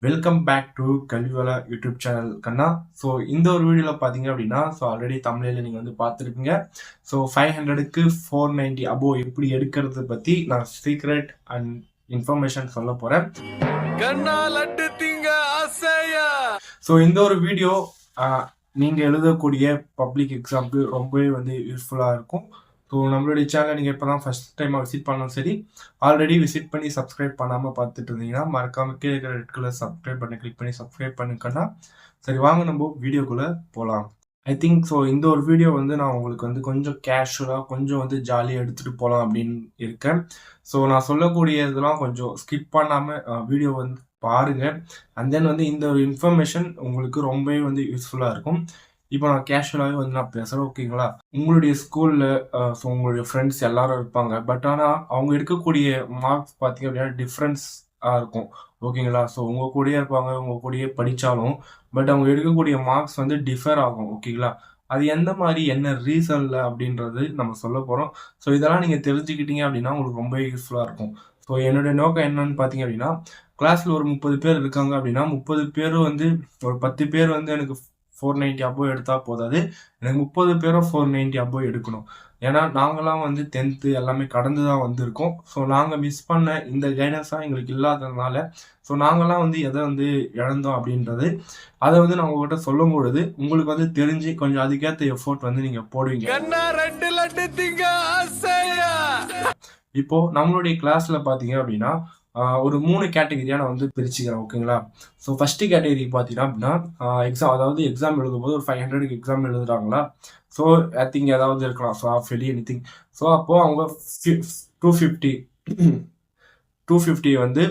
Welcome back to Kalviwala YouTube channel கண்ணா. So இந்த ஒரு வீடியோவில் பார்த்தீங்க அப்படின்னா, ஸோ ஆல்ரெடி தமிழில் நீங்கள் வந்து பார்த்துருப்பீங்க. ஸோ 500க்கு 490 அபோவ் எப்படி எடுக்கிறது பற்றி நான் சீக்ரெட் அண்ட் இன்ஃபர்மேஷன் சொல்ல போகிறேன். ஸோ இந்த ஒரு வீடியோ நீங்கள் எழுதக்கூடிய பப்ளிக் எக்ஸாமுக்கு ரொம்பவே வந்து யூஸ்ஃபுல்லாக இருக்கும். ஸோ நம்மளுடைய சேனலை நீங்கள் இப்போ தான் ஃபஸ்ட் டைமாக விசிட் பண்ணாலும் சரி, ஆல்ரெடி விசிட் பண்ணி சப்ஸ்கிரைப் பண்ணாமல் பார்த்துட்டு இருந்தீங்கன்னா மறக்காமல் கீழே இருக்கிற ரெட் கலர் சப்ஸ்கிரைப் பண்ணி கிளிக் பண்ணி சப்ஸ்கிரைப் பண்ணிக்கன்னா. சரி, வாங்க நம்ம வீடியோக்குள்ளே போகலாம். ஐ திங்க் ஸோ இந்த ஒரு வீடியோ வந்து நான் உங்களுக்கு வந்து கொஞ்சம் கேஷுவலாக கொஞ்சம் வந்து ஜாலியாக எடுத்துகிட்டு போகலாம் அப்படின்னு இருக்கேன். ஸோ நான் சொல்லக்கூடிய இதெல்லாம் கொஞ்சம் ஸ்கிப் பண்ணாமல் வீடியோ வந்து பாருங்கள். அண்ட் தென் வந்து இந்த ஒரு இன்ஃபர்மேஷன் உங்களுக்கு ரொம்பவே வந்து யூஸ்ஃபுல்லாக இருக்கும். இப்போ நான் கேஷுவலாகவே வந்து நான் பேசுகிறேன், ஓகேங்களா? உங்களுடைய ஸ்கூலில் ஸோ உங்களுடைய ஃப்ரெண்ட்ஸ் எல்லாரும் இருப்பாங்க. பட் ஆனால் அவங்க எடுக்கக்கூடிய மார்க்ஸ் பார்த்தீங்க அப்படின்னா டிஃப்ரென்ஸாக இருக்கும், ஓகேங்களா? ஸோ உங்கள் கூடயே இருப்பாங்க, உங்கள் கூடயே படித்தாலும் பட் அவங்க எடுக்கக்கூடிய மார்க்ஸ் வந்து டிஃபர் ஆகும், ஓகேங்களா? அது எந்த மாதிரி என்ன ரீசனில் அப்படின்றது நம்ம சொல்ல போகிறோம். ஸோ இதெல்லாம் நீங்கள் தெரிஞ்சுக்கிட்டீங்க அப்படின்னா உங்களுக்கு ரொம்ப யூஸ்ஃபுல்லாக இருக்கும். ஸோ என்னுடைய நோக்கம் என்னன்னு பார்த்தீங்க அப்படின்னா, கிளாஸில் ஒரு 30 பேர் இருக்காங்க அப்படின்னா 30 பேரும் வந்து ஒரு 10 பேர் வந்து எனக்கு 490 அபோவ் எடுத்தால் போதாது, எனக்கு 30 பேரும் 490 அபோவ் எடுக்கணும். ஏன்னா நாங்களாம் வந்து 10th எல்லாமே கடந்து தான் வந்திருக்கோம். ஸோ நாங்கள் மிஸ் பண்ண இந்த கைடன்ஸாக எங்களுக்கு இல்லாததுனால ஸோ நாங்களாம் வந்து எதை வந்து இழந்தோம் அப்படின்றது அதை வந்து நான் உங்கள்கிட்ட சொல்லும் பொழுது உங்களுக்கு வந்து தெரிஞ்சு கொஞ்சம் அதுக்கேற்ற எஃபோர்ட் வந்து நீங்கள் போடுவீங்க. இப்போ நம்மளுடைய கிளாஸ்ல பார்த்தீங்க அப்படின்னா ஒரு 3 கேட்டகரியாக நான் வந்து பிரிச்சுக்கிறேன், ஓகேங்களா? ஸோ ஃபஸ்ட்டு கேட்டகரி பார்த்தீங்கன்னா அப்படின்னா எக்ஸாம் எழுதும்போது ஒரு 500க்கு எக்ஸாம் எழுதுறாங்களா, ஸோ ஐ திங்க் ஏதாவது இருக்கலாம், ஸோ ஆஃப் எலி எனி திங். ஸோ அப்போது அவங்க 250 வந்து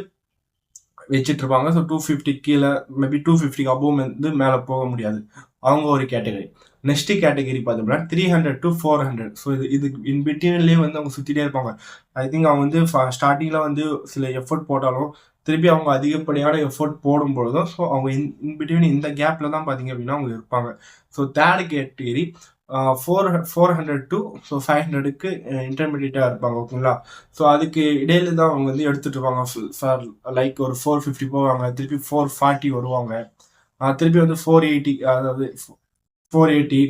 வச்சுட்டு இருப்பாங்க. ஸோ 250 கீழே மேபி 250 அபோவ் வந்து மேலே போக முடியாது, அவங்க ஒரு கேட்டகரி. நெக்ஸ்ட் கேட்டகரி பார்த்தோம்னா 300 to 400. ஸோ இது இன் பிட்வீன்லேயே வந்து அவங்க சுற்றிட்டே இருப்பாங்க. ஐ திங்க் அவங்க வந்து ஸ்டார்டிங்கில் வந்து சில எஃபர்ட் போட்டாலும் திருப்பி அவங்க அதிகப்படியான எஃபர்ட் போடும் பொழுதும் ஸோ அவங்க இன் பிட்வீன் இந்த கேப்பில் தான் பார்த்தீங்க அப்படின்னா அவங்க இருப்பாங்க. ஸோ தேர்ட் கேட்டகரி 400 to 500க்கு இன்டர்மீடியட்டாக இருப்பாங்க, ஓகேங்களா? ஸோ அதுக்கு இடையில தான் அவங்க வந்து எடுத்துகிட்டு இருப்பாங்க. ஃபார் லைக் ஒரு 450 போவாங்க, திருப்பி 440 வருவாங்க, திருப்பி வந்து 480, அதாவது 480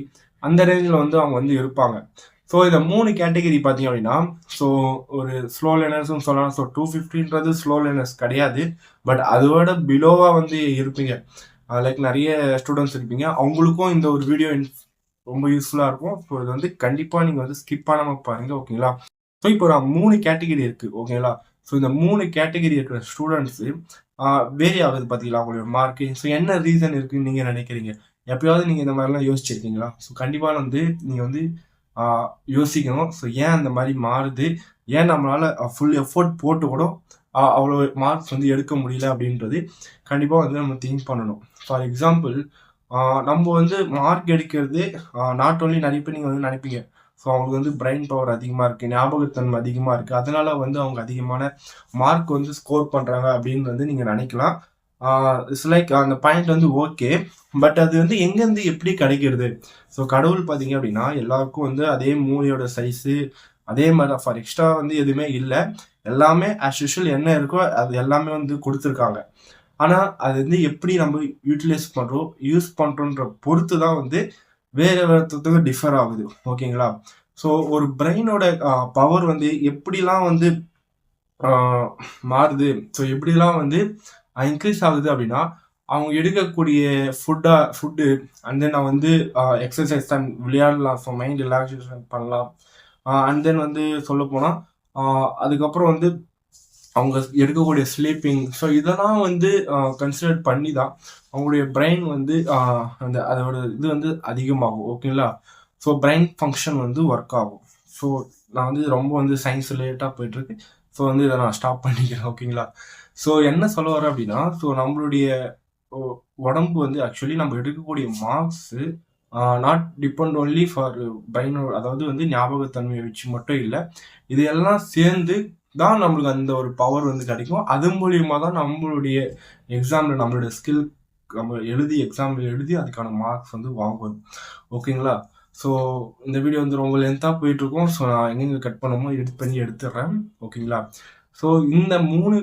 அந்த ரேஞ்சில் வந்து அவங்க வந்து இருப்பாங்க. ஸோ இந்த 3 கேட்டகரி பார்த்தீங்க அப்படின்னா ஸோ ஒரு ஸ்லோ லேர்னர்ஸும் சொல்லலாம். ஸோ 250ன்றது ஸ்லோ லேர்னர்ஸ் கிடையாது, பட் அதோட பிலோவாக வந்து இருப்பீங்க. லைக் நிறைய ஸ்டூடெண்ட்ஸ் இருப்பீங்க. அவங்களுக்கும் இந்த ஒரு வீடியோ ரொம்ப யூஸ்ஃபுல்லாக இருக்கும். ஸோ இது வந்து கண்டிப்பாக நீங்கள் வந்து ஸ்கிப் பண்ணாமல் பாருங்கள், ஓகேங்களா? ஸோ இப்போ நான் 3 கேட்டகரி இருக்குது, ஓகேங்களா? ஸோ இந்த 3 கேட்டகரி இருக்கிற ஸ்டூடெண்ட்ஸு வேரி ஆகுது பார்த்தீங்களா அவங்களுடைய மார்க்கு. ஸோ என்ன ரீசன் இருக்குன்னு நீங்கள் நினைக்கிறீங்க? எப்பயாவது நீங்கள் இந்த மாதிரிலாம் யோசிச்சிருக்கீங்களா? ஸோ கண்டிப்பாக வந்து நீங்கள் வந்து யோசிக்கணும். ஸோ ஏன் அந்த மாதிரி மாறுது, ஏன் நம்மளால் ஃபுல் எஃபோர்ட் போட்டு கூட அவ்வளோ மார்க்ஸ் வந்து எடுக்க முடியல அப்படின்றது கண்டிப்பாக வந்து நம்ம திங்க் பண்ணணும். ஃபார் எக்ஸாம்பிள் நம்ம வந்து மார்க் எடுக்கிறது நாட் ஓன்லி நிறைய பேர் நீங்கள் வந்து நினைப்பீங்க ஸோ அவங்களுக்கு வந்து பிரெயின் பவர் அதிகமாக இருக்குது, ஞாபகத்தன்மை அதிகமாக இருக்குது, அதனால வந்து அவங்க அதிகமான மார்க் வந்து ஸ்கோர் பண்ணுறாங்க அப்படின்னு வந்து நீங்கள் நினைக்கலாம். இட்ஸ் லைக் அந்த பாயிண்ட் வந்து ஓகே, பட் அது வந்து எங்கேருந்து எப்படி கிடைக்கிறது? ஸோ கடவுள் பார்த்தீங்க அப்படின்னா எல்லாருக்கும் வந்து அதே மூளையோட சைஸு அதே மாதிரி தான், ஃபார் எக்ஸ்ட்ரா வந்து எதுவுமே இல்லை, எல்லாமே ஆஸ் யூஷுவல் என்ன இருக்கோ அது எல்லாமே வந்து கொடுத்துருக்காங்க. ஆனால் அது வந்து எப்படி நம்ம யூட்டிலைஸ் பண்ணுறோம், யூஸ் பண்ணுறோன்ற பொறுத்து தான் வந்து வேறு வேறு டிஃபர் ஆகுது, ஓகேங்களா? ஸோ ஒரு பிரெயினோட பவர் வந்து எப்படிலாம் வந்து மாறுது, ஸோ எப்படிலாம் வந்து இன்க்ரீஸ் ஆகுது அப்படின்னா அவங்க எடுக்கக்கூடிய ஃபுட்டு அண்ட் தென் நான் வந்து எக்ஸசைஸ் தான் விளையாடலாம், ஸோ மைண்ட் ரிலாக்ஸேஷன் பண்ணலாம். அண்ட் தென் வந்து சொல்ல போனால் அதுக்கப்புறம் வந்து அவங்க எடுக்கக்கூடிய ஸ்லீப்பிங், ஸோ இதெல்லாம் வந்து கன்சிடர் பண்ணி தான் அவங்களுடைய பிரெயின் வந்து அதோட இது வந்து அதிகமாகும், ஓகேங்களா? ஸோ பிரெயின் ஃபங்க்ஷன் வந்து ஒர்க் ஆகும். ஸோ நான் வந்து ரொம்ப வந்து சயின்ஸ் ரிலேட்டாக போயிட்டுருக்கு. ஸோ வந்து இதை நான் ஸ்டாப் பண்ணிக்கிறேன், ஓகேங்களா? ஸோ என்ன சொல்ல வரேன் அப்படின்னா ஸோ நம்மளுடைய உடம்பு வந்து ஆக்சுவலி நம்ம எடுக்கக்கூடிய marks not depend only for பிரெயினோட, அதாவது வந்து ஞாபகத்தன்மையை வச்சு மட்டும் இல்லை, இது எல்லாம் சேர்ந்து தான் நம்மளுக்கு அந்த ஒரு பவர் வந்து கிடைக்கும். அது மூலியமாக தான் நம்மளுடைய எக்ஸாமில் நம்மளுடைய ஸ்கில் நம்ம எக்ஸாமில் எழுதி அதுக்கான மார்க்ஸ் வந்து வாங்குவோம், ஓகேங்களா? ஸோ இந்த வீடியோ வந்து ரொம்ப லென்த்தாக போயிட்டுருக்கோம். ஸோ நான் எங்கெங்கே கட் பண்ணமோ எடிட் பண்ணி எடுத்துடுறேன், ஓகேங்களா? ஸோ இந்த 3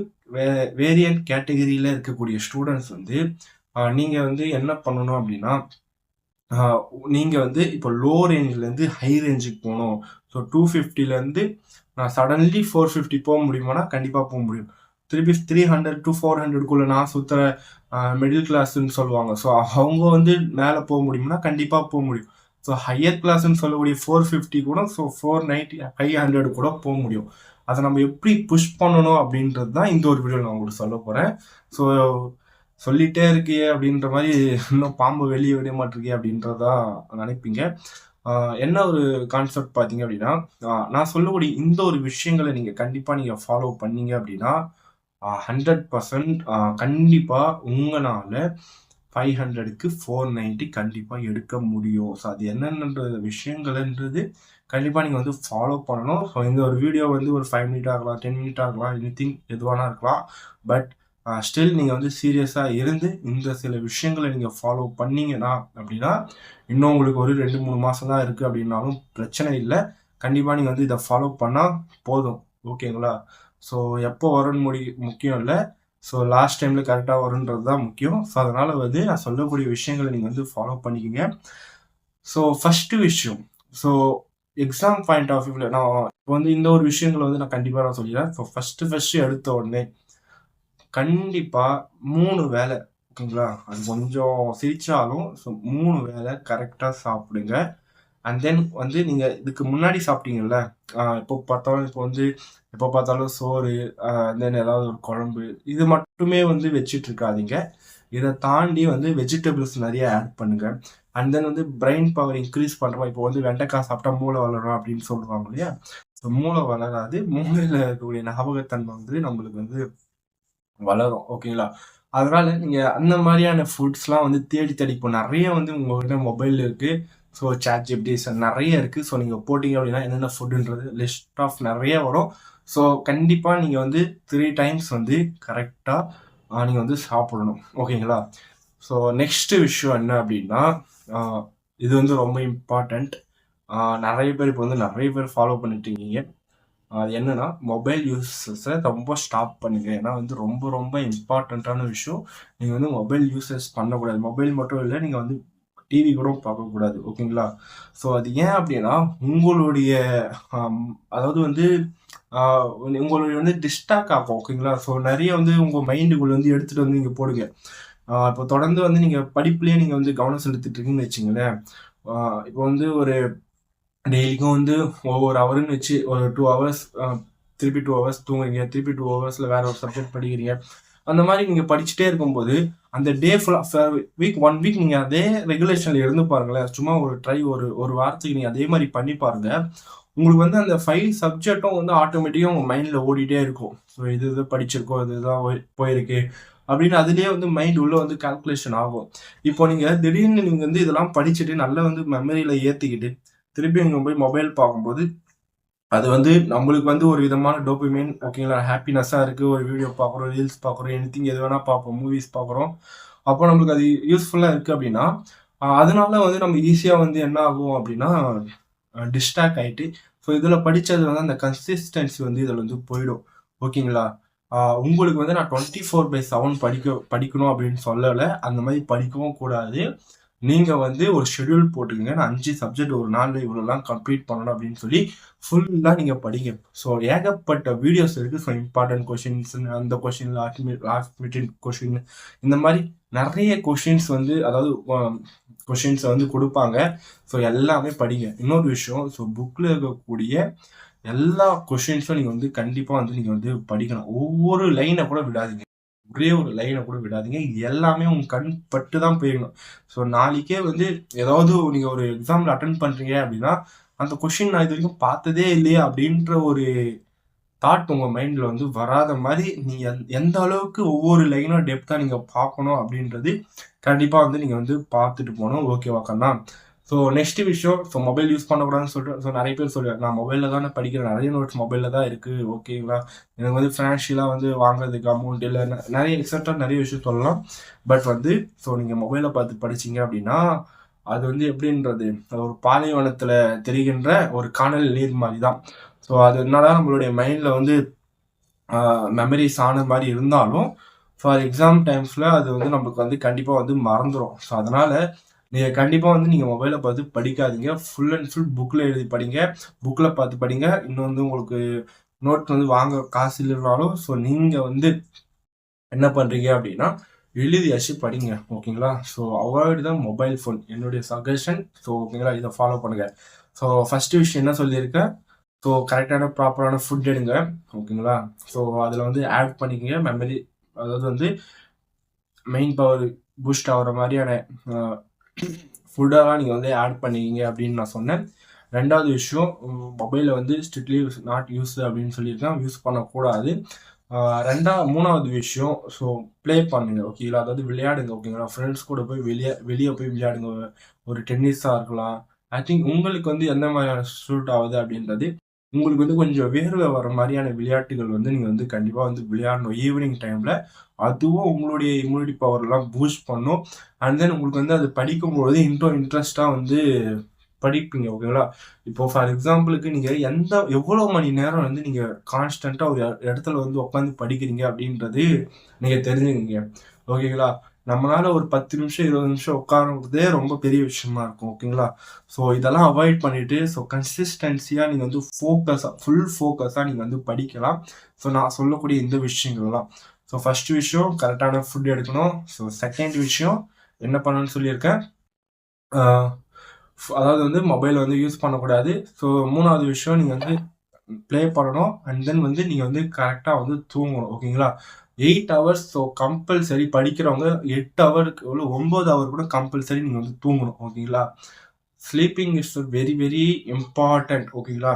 வேரியன்ட் கேட்டகரியில் இருக்கக்கூடிய ஸ்டூடெண்ட்ஸ் வந்து நீங்கள் வந்து என்ன பண்ணணும் அப்படின்னா, நீங்கள் வந்து இப்போ லோ ரேஞ்சிலேருந்து ஹை ரேஞ்சுக்கு போகணும். ஸோ 250லேருந்து நான் சடன்லி 450 போக முடியுமானா கண்டிப்பாக போக முடியும். திருப்பி 300 to 400க்குள்ளே நான் சுற்றுற மிடில் கிளாஸ்ன்னு சொல்லுவாங்க. ஸோ அவங்க வந்து மேலே போக முடியும்னா கண்டிப்பாக போக முடியும். ஸோ ஹையர் கிளாஸ்ன்னு சொல்லக்கூடிய 450 கூட, ஸோ 490 500 கூட போக முடியும். அதை நம்ம எப்படி புஷ் பண்ணணும் அப்படின்றது தான் இந்த ஒரு வீடியோ நான் உங்களுக்கு சொல்ல போகிறேன். ஸோ சொல்லிட்டே இருக்கியே அப்படின்ற மாதிரி இன்னும் பாம்பு வெளியே விட மாட்டிருக்கே அப்படின்றதா நினைப்பீங்க. என்ன ஒரு கான்செப்ட் பார்த்தீங்க அப்படின்னா, நான் சொல்லக்கூடிய இந்த ஒரு விஷயங்களை நீங்கள் கண்டிப்பாக நீங்கள் ஃபாலோ பண்ணீங்க அப்படின்னா 100% கண்டிப்பாக உங்களால் 500க்கு 490 கண்டிப்பாக எடுக்க முடியும். ஸோ அது என்னென்ன விஷயங்கள்ன்றது கண்டிப்பாக நீங்கள் வந்து ஃபாலோ பண்ணணும். ஸோ இந்த ஒரு வீடியோ வந்து ஒரு 5 மினிட் ஆகலாம், 10 மினிட் ஆகலாம், எனிதிங் எதுவானா இருக்கலாம். பட் ஸ்டில் நீங்கள் வந்து சீரியஸாக இருந்து இந்த சில விஷயங்களை நீங்கள் ஃபாலோ பண்ணீங்கன்னா அப்படின்னா, இன்னும் உங்களுக்கு ஒரு 2-3 மாதம் தான் இருக்குது அப்படின்னாலும் பிரச்சனை இல்லை. கண்டிப்பாக நீங்கள் வந்து இதை ஃபாலோ பண்ணால் போதும். ஓகேங்களா? ஸோ எப்போ வரும்னு முக்கியம் இல்லை. ஸோ லாஸ்ட் டைமில் கரெக்டாக வருன்றது தான் முக்கியம். ஸோ அதனால் வந்து நான் சொல்லக்கூடிய விஷயங்களை நீங்கள் வந்து ஃபாலோ பண்ணிக்கோங்க. ஸோ ஃபஸ்ட்டு விஷயம், ஸோ எக்ஸாம் பாயிண்ட் ஆஃப் வியூவில் நான் இப்போ வந்து இந்த ஒரு விஷயங்களை வந்து நான் கண்டிப்பாக நான் சொல்லிடுறேன். ஸோ ஃபஸ்ட்டு எடுத்த உடனே கண்டிப்பாக 3 வேளை, ஓகேங்களா? அது கொஞ்சம் சிரிச்சாலும் ஸோ 3 வேளை கரெக்டாக சாப்பிடுங்க. அண்ட் தென் வந்து நீங்கள் இதுக்கு முன்னாடி சாப்பிட்டீங்கல்ல, இப்போ பார்த்தாலும் சோறு, தென் ஏதாவது ஒரு குழம்பு, இது மட்டுமே வந்து வச்சுட்டு இருக்காதீங்க. இதை தாண்டி வந்து வெஜிடபிள்ஸ் நிறைய ஆட் பண்ணுங்க. அண்ட் தென் வந்து பிரெயின் பவர் இன்க்ரீஸ் பண்ணுறோம். இப்போ வந்து வெண்டைக்காய் சாப்பிட்டா மூளை வளரும் அப்படின்னு சொல்லுவாங்க இல்லையா? ஸோ மூளை வளராது, மூளையில் இருக்கக்கூடிய ஞாபகத்தன்மை வந்து நம்மளுக்கு வந்து வளரும். ஓகேங்களா? அதனால நீங்கள் அந்த மாதிரியான ஃபுட்ஸ்லாம் வந்து தேடி இப்போ நிறைய வந்து உங்கள்கிட்ட மொபைல் இருக்குது. ஸோ ChatGPT நிறைய இருக்குது. ஸோ நீங்கள் போட்டிங்க அப்படின்னா என்னென்ன ஃபுட்டுன்றது லிஸ்ட் ஆஃப் நிறைய வரும். ஸோ கண்டிப்பாக நீங்கள் வந்து 3 times வந்து கரெக்டாக நீங்கள் வந்து சாப்பிடணும். ஓகேங்களா? ஸோ நெக்ஸ்ட்டு விஷயம் என்ன அப்படின்னா, இது வந்து ரொம்ப இம்பார்ட்டண்ட். நிறைய பேர் இப்போ வந்து நிறைய பேர் ஃபாலோ பண்ணிட்டு இருக்கீங்க. அது என்னன்னா, மொபைல் யூஸஸை ரொம்ப ஸ்டாப் பண்ணுங்க. ஏன்னா வந்து ரொம்ப ரொம்ப இம்பார்ட்டண்ட்டான விஷயம். நீங்கள் வந்து மொபைல் யூசஸ் பண்ணக்கூடாது. மொபைல் மட்டும் இல்லை, நீங்கள் வந்து டிவி கூட பார்க்கக்கூடாது. ஓகேங்களா? ஸோ அது ஏன் அப்படின்னா, உங்களுடைய அதாவது வந்து உங்களுடைய வந்து டிஸ்ட்ராக்ட் ஆகும். ஓகேங்களா? ஸோ நிறைய வந்து உங்கள் மைண்டுக்குள்ளே வந்து எடுத்துகிட்டு வந்து நீங்கள் போடுங்க. இப்போ தொடர்ந்து வந்து நீங்கள் படிப்புலேயே நீங்கள் வந்து கவனம் செலுத்திட்டு இருக்கீங்கன்னு வச்சுங்களேன். இப்போ வந்து ஒரு டெய்லிக்கும் வந்து ஒவ்வொரு ஹவருன்னு வச்சு ஒரு 2 hours, திருப்பி 2 hours தூங்குறீங்க, திருப்பி 2 hours வேற ஒரு சப்ஜெக்ட் படிக்கிறீங்க. அந்த மாதிரி நீங்கள் படிச்சுட்டே இருக்கும்போது அந்த டே ஃபுல்லாக ஒன் வீக் நீங்கள் அதே ரெகுலேஷனில் இருந்து பாருங்களேன். சும்மா ஒரு வாரத்துக்கு நீங்கள் அதே மாதிரி பண்ணி பாருங்க. உங்களுக்கு வந்து அந்த 5 சப்ஜெக்டும் வந்து ஆட்டோமேட்டிக்காக உங்கள் மைண்டில் ஓடிட்டே இருக்கும். ஸோ இது படிச்சிருக்கோம், இதுதான் போயிருக்கு அப்படின்னு அதுலேயே வந்து மைண்ட் உள்ளே வந்து கால்குலேஷன் ஆகும். இப்போ நீங்கள் திடீர்னு நீங்கள் வந்து இதெல்லாம் படிச்சுட்டு நல்லா வந்து மெமரியில் ஏற்றிக்கிட்டு திருப்பி இங்கே போய் மொபைல் பார்க்கும்போது அது வந்து நம்மளுக்கு வந்து ஒரு விதமான டோபமைன், ஓகேங்களா, ஹாப்பினஸ்ஸாக இருக்குது. ஒரு வீடியோ பார்க்குறோம், ரீல்ஸ் பார்க்குறோம், எனிதிங் எது வேணால் பார்ப்போம், மூவிஸ் பார்க்குறோம். அப்போ நம்மளுக்கு அது யூஸ்ஃபுல்லாக இருக்குது அப்படின்னா அதனால வந்து நம்ம ஈஸியாக வந்து என்ன ஆகும் அப்படின்னா டிஸ்ட்ராக்ட் ஆகிட்டு ஸோ இதில் படித்தது வந்து அந்த கன்சிஸ்டன்சி வந்து இதில் வந்து போயிடும். ஓகேங்களா? உங்களுக்கு வந்து நான் 24/7 படிக்கணும் அப்படின்னு சொல்லலை. அந்த மாதிரி படிக்கவும் கூடாது. நீங்கள் வந்து ஒரு ஷெடியூல் போட்டுக்கங்க. நான் 5 சப்ஜெக்ட் ஒரு நாளில் இவ்வளோலாம் கம்ப்ளீட் பண்ணணும் அப்படின்னு சொல்லி ஃபுல்லாக நீங்கள் படிங்க. ஸோ ஏகப்பட்ட வீடியோஸ் இருக்குது. ஸோ இம்பார்ட்டன்ட் கொஷின்ஸ், அந்த கொஷின், லாஸ்ட் மினிட் கொஷின், இந்த மாதிரி நிறைய கொஷின்ஸ் வந்து அதாவது கொஷின்ஸை வந்து கொடுப்பாங்க. ஸோ எல்லாமே படிங்க. இன்னொரு விஷயம், ஸோ புக்கில் இருக்கக்கூடிய எல்லா கொஷின்ஸும் நீங்கள் வந்து கண்டிப்பாக வந்து நீங்கள் வந்து படிக்கணும். ஒவ்வொரு லைனை கூட விடாதீங்க. ஒரே ஒரு லைனை கூட விடாதீங்க. இது எல்லாமே உங்க கண் பட்டு தான் போயிடணும். ஸோ நாளைக்கே வந்து ஏதாவது நீங்கள் ஒரு எக்ஸாமில் அட்டன் பண்ணுறீங்க அப்படின்னா அந்த கொஷின் நான் இது வரைக்கும் பார்த்ததே இல்லையா அப்படின்ற ஒரு தாட் உங்கள் மைண்டில் வந்து வராத மாதிரி நீங்கள் எந்த அளவுக்கு ஒவ்வொரு லைனும் டெப்த்தாக நீங்கள் பார்க்கணும் அப்படின்றது கண்டிப்பாக வந்து நீங்கள் வந்து பார்த்துட்டு போகணும். ஓகேவா கண்ணா? ஸோ நெக்ஸ்ட் விஷயம், ஸோ மொபைல் யூஸ் பண்ணக்கூடாதுன்னு சொல்லிட்டு ஸோ நிறைய பேர் சொல்லுவாங்க, நான் மொபைலில் தானே படிக்கிறேன், நிறைய நோட்ஸ் மொபைலில் தான் இருக்குது, ஓகேங்களா, எனக்கு வந்து ஃபினான்ஷியலாக வந்து வாங்குறதுக்கு அமௌண்ட் இல்லை, நிறைய எக்ஸட்ரா நிறைய விஷயம் சொல்லலாம். பட் வந்து ஸோ நீங்கள் மொபைலை பார்த்து படிச்சிங்க அப்படின்னா அது வந்து எப்படின்றது, ஒரு பாலைவனத்தில் தெரிகின்ற ஒரு காணல் நீர் மாதிரி தான். ஸோ அது என்னதான் நம்மளுடைய மைண்டில் வந்து மெமரிஸ் ஆன மாதிரி இருந்தாலும் ஃபார் எக்ஸாம் டைம்ஸில் அது வந்து நம்மளுக்கு வந்து கண்டிப்பாக வந்து மறந்துடும். ஸோ அதனால் நீங்கள் கண்டிப்பாக வந்து நீங்கள் மொபைலை பார்த்து படிக்காதீங்க. ஃபுல் அண்ட் ஃபுல் புக்கில் எழுதி படிங்க, புக்கில் பார்த்து படிங்க. இன்னும் வந்து உங்களுக்கு நோட் வந்து வாங்க காசு இல்லைனாலும் ஸோ நீங்கள் வந்து என்ன பண்ணுறீங்க அப்படின்னா எழுதியாச்சு படிங்க. ஓகேங்களா? ஸோ அவாய்ட் தான் மொபைல் ஃபோன், என்னுடைய சஜஷன். ஸோ ஓகேங்களா, இதை ஃபாலோ பண்ணுங்கள். ஸோ ஃபஸ்ட்டு விஷயம் என்ன சொல்லியிருக்கேன், ஸோ கரெக்டான ப்ராப்பரான ஃபுட் எடுங்க. ஓகேங்களா? ஸோ அதில் வந்து ஆட் பண்ணிக்கங்க மெமரி, அதாவது வந்து மெயின் பவர் பூஸ்ட் ஆகிற மாதிரியான ஃபுட்டெல்லாம் நீங்கள் வந்து ஆட் பண்ணிக்கிங்க அப்படின்னு நான் சொன்னேன். ரெண்டாவது விஷயம், மொபைலை வந்து ஸ்ட்ரிக்ட்லி நாட் யூஸ் அப்படின்னு சொல்லியிருக்கேன், யூஸ் பண்ணக்கூடாது. மூணாவது விஷயம், ஸோ ப்ளே பண்ணுங்க. ஓகேங்களா? அதாவது விளையாடுங்க. ஓகேங்களா? ஃப்ரெண்ட்ஸ் கூட போய் வெளியே போய் விளையாடுங்க. ஒரு டென்னிஸாக இருக்கலாம். ஐ திங்க் உங்களுக்கு வந்து எந்த மாதிரியான சூட் ஆகுது அப்படின்றது, உங்களுக்கு வந்து கொஞ்சம் வேர்வை வர மாதிரியான விளையாட்டுகள் வந்து நீங்கள் வந்து கண்டிப்பாக வந்து விளையாடணும் ஈவினிங் டைமில். அதுவும் உங்களுடைய இம்யூனிட்டி பவர்லாம் பூஸ்ட் பண்ணும். அண்ட் தென் உங்களுக்கு வந்து அது படிக்கும்பொழுது இன்ட்ரெஸ்டாக வந்து படிப்பீங்க. ஓகேங்களா? இப்போ ஃபார் எக்ஸாம்பிளுக்கு நீங்கள் எவ்வளோ மணி நேரம் வந்து நீங்கள் கான்ஸ்டண்ட்டாக ஒரு இடத்துல வந்து உட்காந்து படிக்கிறீங்க அப்படின்றது நீங்கள் தெரிஞ்சுக்கிங்க. ஓகேங்களா? நம்மளால ஒரு 10 நிமிஷம் 20 நிமிஷம் உட்காருறதே ரொம்ப பெரிய விஷயமா இருக்கும். ஓகேங்களா? ஸோ இதெல்லாம் அவாய்ட் பண்ணிட்டு ஸோ கன்சிஸ்டன்சியாக நீங்கள் வந்து ஃபுல் ஃபோக்கஸாக நீங்கள் வந்து படிக்கலாம். ஸோ நான் சொல்லக்கூடிய இந்த விஷயங்கள்லாம். ஸோ ஃபர்ஸ்ட் விஷயம் கரெக்டான ஃபுட் எடுக்கணும். ஸோ செகண்ட் விஷயம் என்ன பண்ணணும்னு சொல்லியிருக்கேன், அதாவது வந்து மொபைல் வந்து யூஸ் பண்ணக்கூடாது. ஸோ மூணாவது விஷயம் நீங்கள் வந்து ப்ளே பண்ணணும். அண்ட் தென் வந்து நீங்கள் வந்து கரெக்டாக வந்து தூங்கணும். ஓகேங்களா? 8 ஹவர்ஸ். ஸோ கம்பல்சரி படிக்கிறவங்க 8 ஹவருக்கு 9 ஹவர் கூட கம்பல்சரி நீங்கள் வந்து தூங்கணும். ஓகேங்களா? Sleeping is very very important. ஓகேங்களா?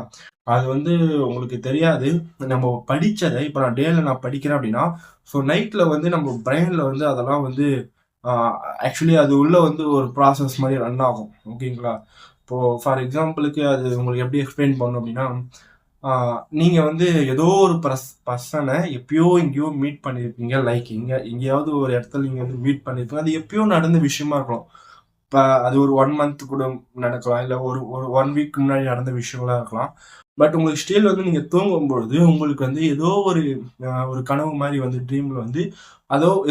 அது வந்து உங்களுக்கு தெரியாது. நம்ம படித்ததை இப்போ நான் டேல நான் படிக்கிறேன் அப்படின்னா, ஸோ நைட்டில் வந்து நம்ம பிரெயினில் வந்து அதெல்லாம் வந்து ஆக்சுவலி அது உள்ள வந்து ஒரு ப்ராசஸ் மாதிரி ரன் ஆகும். ஓகேங்களா? இப்போது ஃபார் எக்ஸாம்பிளுக்கு அது உங்களுக்கு எப்படி எக்ஸ்பிளைன் பண்ணணும் அப்படின்னா, நீங்கள் வந்து ஏதோ ஒரு பர்சனை எப்பயோ எங்கேயோ மீட் பண்ணியிருப்பீங்க. லைக் எங்கேயாவது ஒரு இடத்துல நீங்கள் வந்து மீட் பண்ணியிருப்பீங்க. அது எப்பயோ நடந்த விஷயமா இருக்கலாம். இப்போ அது ஒரு 1 மந்த் கூட நடக்கலாம், இல்லை ஒரு ஒரு 1 வீக் முன்னாடி நடந்த விஷயங்களாக இருக்கலாம். பட் உங்களுக்கு ஸ்டில் வந்து நீங்கள் தூங்கும்பொழுது உங்களுக்கு வந்து ஏதோ ஒரு கனவு மாதிரி வந்து ட்ரீமில் வந்து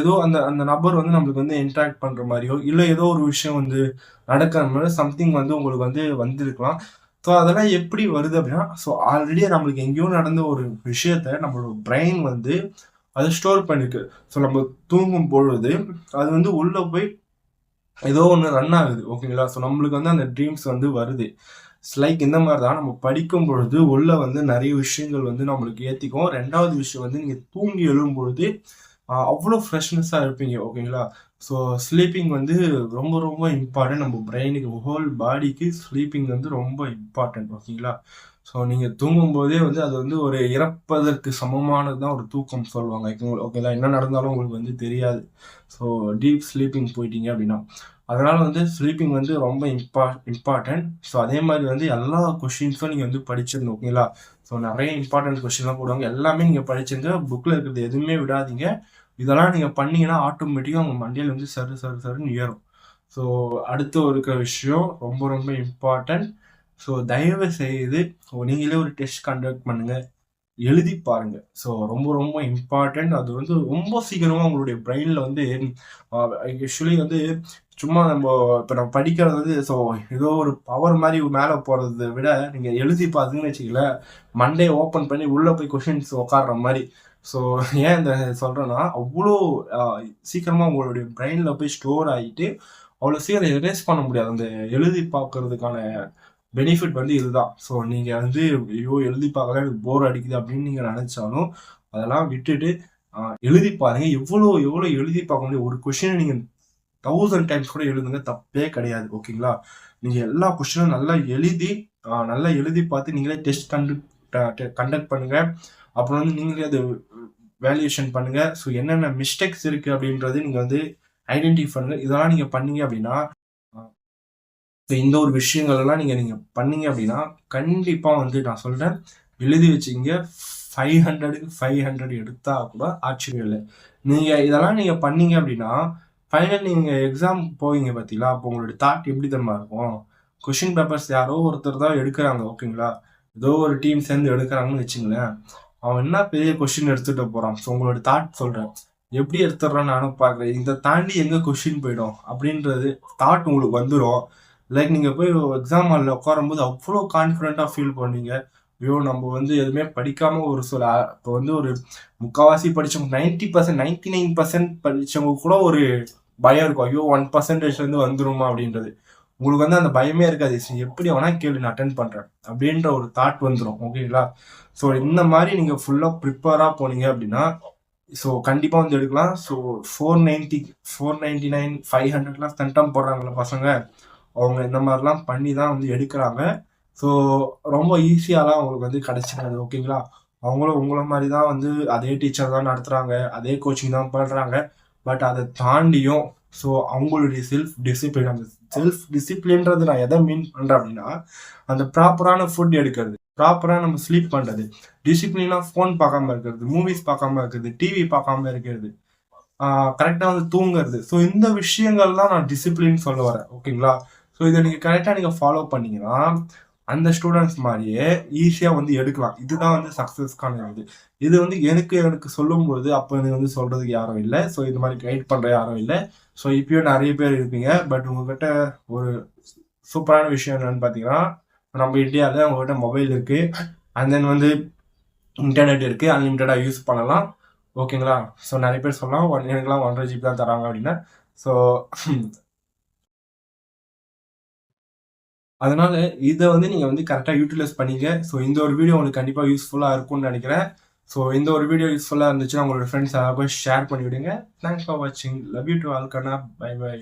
ஏதோ அந்த அந்த நபர் வந்து நம்மளுக்கு வந்து இன்ட்ராக்ட் பண்ணுற மாதிரியோ, இல்லை ஏதோ ஒரு விஷயம் வந்து நடக்கிற மாதிரி சம்திங் வந்து உங்களுக்கு வந்து வந்திருக்கலாம். ஸோ அதெல்லாம் எப்படி வருது அப்படின்னா, ஸோ ஆல்ரெடி நம்மளுக்கு எங்கேயோ நடந்த ஒரு விஷயத்த நம்மளோட பிரெயின் வந்து அதை ஸ்டோர் பண்ணிருக்கு. ஸோ நம்ம தூங்கும் பொழுது அது வந்து உள்ளே போய் ஏதோ ஒன்று ரன் ஆகுது. ஓகேங்களா? ஸோ நம்மளுக்கு வந்து அந்த ட்ரீம்ஸ் வந்து வருது. லைக் இந்த மாதிரி தான் நம்ம படிக்கும் பொழுது உள்ள வந்து நிறைய விஷயங்கள் வந்து நம்மளுக்கு ஏற்றிக்கும். ரெண்டாவது விஷயம் வந்து நீங்கள் தூங்கி எழும்பொழுது அவ்வளோ ஃப்ரெஷ்னஸாக இருப்பீங்க. ஓகேங்களா? ஸோ ஸ்லீப்பிங் வந்து ரொம்ப ரொம்ப இம்பார்ட்டன்ட். நம்ம பிரெயினுக்கு ஹோல் பாடிக்கு ஸ்லீப்பிங் வந்து ரொம்ப இம்பார்ட்டன்ட். ஓகேங்களா? ஸோ நீங்கள் தூங்கும்போதே வந்து அது வந்து ஒரு இறப்பதற்கு சமமானது தான் ஒரு தூக்கம் சொல்லுவாங்க. ஓகேங்களா? என்ன நடந்தாலும் உங்களுக்கு வந்து தெரியாது. ஸோ டீப் ஸ்லீப்பிங் போயிட்டீங்க அப்படின்னா, அதனால வந்து ஸ்லீப்பிங் வந்து ரொம்ப இம்பார்ட்டன்ட். ஸோ அதே மாதிரி வந்து எல்லா கொஷின்ஸும் நீங்கள் வந்து படிச்சிடணும். ஓகேங்களா? ஸோ நிறைய இம்பார்ட்டன்ட் கொஷின்லாம் போடுவாங்க. எல்லாமே நீங்கள் படிச்சிருங்க. புக்கில் இருக்கிறது எதுவுமே விடாதீங்க. இதெல்லாம் நீங்கள் பண்ணீங்கன்னா ஆட்டோமேட்டிக்காக உங்கள் மண்டையில் வந்து சருன்னு ஏறும். ஸோ அடுத்து இருக்கிற விஷயம் ரொம்ப ரொம்ப இம்பார்ட்டன்ட். ஸோ தயவு செய்து நீங்களே ஒரு டெஸ்ட் கண்டக்ட் பண்ணுங்க, எழுதி பாருங்க. ஸோ ரொம்ப ரொம்ப இம்பார்ட்டன்ட். அது வந்து ரொம்ப சீக்கிரமாக உங்களுடைய பிரெயினில் வந்து ஆக்சுவலி வந்து சும்மா நம்ம படிக்கிறது வந்து ஸோ ஏதோ ஒரு பவர் மாதிரி மேலே போகிறத விட நீங்கள் எழுதி பார்த்தீங்கன்னு வச்சுக்கல, மண்டே ஓப்பன் பண்ணி உள்ளே போய் கொஷின்ஸ் உட்காடுற மாதிரி. ஸோ ஏன் இந்த சொல்கிறேன்னா, அவ்வளோ சீக்கிரமாக உங்களுடைய பிரெயினில் போய் ஸ்டோர் ஆகிட்டு அவ்வளோ சீக்கிரம் எரேஸ் பண்ண முடியாது. அந்த எழுதி பார்க்கறதுக்கான பெனிஃபிட் வந்து இதுதான். ஸோ நீங்கள் வந்து ஐயோ எழுதி பார்க்கல எனக்கு போர் அடிக்குது அப்படின்னு நீங்கள் நினச்சாலும் அதெல்லாம் விட்டுட்டு எழுதி பாருங்க. எவ்வளோ எழுதி பார்க்க முடியும். ஒரு கொஷினை நீங்கள் 1000 டைம்ஸ் கூட எழுதுங்க, தப்பே கிடையாது. ஓகேங்களா? நீங்கள் எல்லா கொஷினும் நல்லா எழுதி பார்த்து நீங்களே டெஸ்ட் கண்டக்ட் பண்ணுங்க. அப்புறம் வந்து நீங்களே அது வேல்யூஷன் பண்ணுங்க. ஸோ என்னென்ன மிஸ்டேக்ஸ் இருக்கு அப்படின்றது நீங்கள் வந்து ஐடென்டிஃபை பண்ணுங்க. இதெல்லாம் நீங்கள் பண்ணீங்க அப்படின்னா, இந்த ஒரு விஷயங்கள் எல்லாம் நீங்க பண்ணீங்க அப்படின்னா கண்டிப்பா வந்து நான் சொல்றேன், எழுதி வச்சுங்க. 500க்கு 500 எடுத்தா கூட ஆச்சரியம் இல்லை. நீங்க இதெல்லாம் நீங்க பண்ணீங்க அப்படின்னா ஃபைனல் நீங்க எக்ஸாம் போவீங்க பார்த்தீங்களா, அப்போ உங்களுடைய தாட் எப்படி தெரியுமா இருக்கும்? கொஷின் பேப்பர்ஸ் யாரோ ஒருத்தர் தான் எடுக்கிறாங்க. ஓகேங்களா? ஏதோ ஒரு டீம் சேர்ந்து எடுக்கிறாங்கன்னு வச்சுங்களேன். அவன் என்ன பெரிய கொஸ்டின் எடுத்துட்டு போறான். ஸோ உங்களோட தாட் சொல்றேன், எப்படி எடுத்துடுறான்னு நானும் பாக்குறேன். இதை தாண்டி எங்க கொஸ்டின் போயிடும் அப்படின்றது தாட் உங்களுக்கு வந்துடும். லைக் நீங்க போய் எக்ஸாம் ஹாலில் உட்காரும் போது அவ்வளோ கான்ஃபிடென்ட்டா ஃபீல் பண்ணுவீங்க. ஐயோ நம்ம வந்து எதுவுமே படிக்காம ஒரு சில இப்போ வந்து ஒரு முக்கால்வாசி படிச்சவங்க 90%, 99% படிச்சவங்க கூட ஒரு பயம் இருக்கும். ஐயோ 1% வந்துருமா அப்படின்றது. உங்களுக்கு வந்து அந்த பயமே இருக்காது. எப்படி வேணா கேளு, நான் அட்டென்ட் பண்றேன் அப்படின்ற ஒரு தாட் வந்துடும். ஓகேங்களா? ஸோ இந்த மாதிரி நீங்க ஃபுல்லா ப்ரிப்பேரா போனீங்க அப்படின்னா ஸோ கண்டிப்பா வந்து எடுக்கலாம். ஸோ 490, 499, 500லாம் ஸ்டண்டம் போடுறாங்களே பசங்க, அவங்க இந்த மாதிரிலாம் பண்ணி தான் வந்து எடுக்கிறாங்க. ஸோ ரொம்ப ஈஸியாலாம் அவங்களுக்கு வந்து கிடைச்சிடாது. ஓகேங்களா? அவங்களும் உங்களை மாதிரி தான் வந்து அதே டீச்சர் தான் நடத்துறாங்க, அதே கோச்சிங் தான் பண்றாங்க. பட் அதை தாண்டியும் ஸோ அவங்களுடைய செல்ஃப் டிசிப்ளின், அந்த செல்ஃப் டிசிப்ளின்றது நான் எதை மீன் பண்றேன் அப்படின்னா, அந்த ப்ராப்பரான ஃபுட் எடுக்கிறது, ப்ராப்பரா நம்ம ஸ்லீப் பண்றது, டிசிப்ளினா ஃபோன் பார்க்காம இருக்கிறது, மூவிஸ் பார்க்காம இருக்கிறது, டிவி பார்க்காம இருக்கிறது, கரெக்டா வந்து தூங்குறது. ஸோ இந்த விஷயங்கள் தான் நான் டிசிப்ளின் சொல்ல வரேன். ஓகேங்களா? ஸோ இதை நீங்க கரெக்டா நீங்க ஃபாலோ பண்ணீங்கன்னா அந்த ஸ்டூடெண்ட்ஸ் மாதிரியே ஈஸியா வந்து எடுக்கலாம். இதுதான் வந்து சக்சஸ்க்கான இது. இது வந்து எனக்கு சொல்லும்போது அப்போ எனக்கு வந்து சொல்றதுக்கு யாரும் இல்லை. ஸோ இது மாதிரி கைட் பண்ற யாரும் இல்லை. ஸோ இப்பயும் நிறைய பேர் இருப்பீங்க. பட் உங்ககிட்ட ஒரு சூப்பரான விஷயம் என்னன்னு பார்த்தீங்கன்னா, நம்ம இந்தியாவில் உங்ககிட்ட மொபைல் இருக்கு, அண்ட் தென் வந்து இன்டர்நெட் இருக்கு, அன்லிமிட்டடா யூஸ் பண்ணலாம். ஓகேங்களா? ஸோ நிறைய பேர் சொல்லலாம் எனக்குலாம் 1.5 GB தான் தராங்க அப்படின்னா. ஸோ அதனால இதை வந்து நீங்க வந்து கரெக்டாக யூட்டிலைஸ் பண்ணீங்க. ஸோ இந்த ஒரு வீடியோ உங்களுக்கு கண்டிப்பாக யூஸ்ஃபுல்லாக இருக்கும்னு நினைக்கிறேன். ஸோ இந்த ஒரு வீடியோ யூஸ்ஃபுல்லாக இருந்துச்சுன்னா உங்களோட ஃப்ரெண்ட்ஸ் எல்லாருக்கும் ஷேர் பண்ணிவிடுங்க. தேங்க்ஸ் ஃபார் வாட்சிங். Love you to all. கண்ணா. Bye by.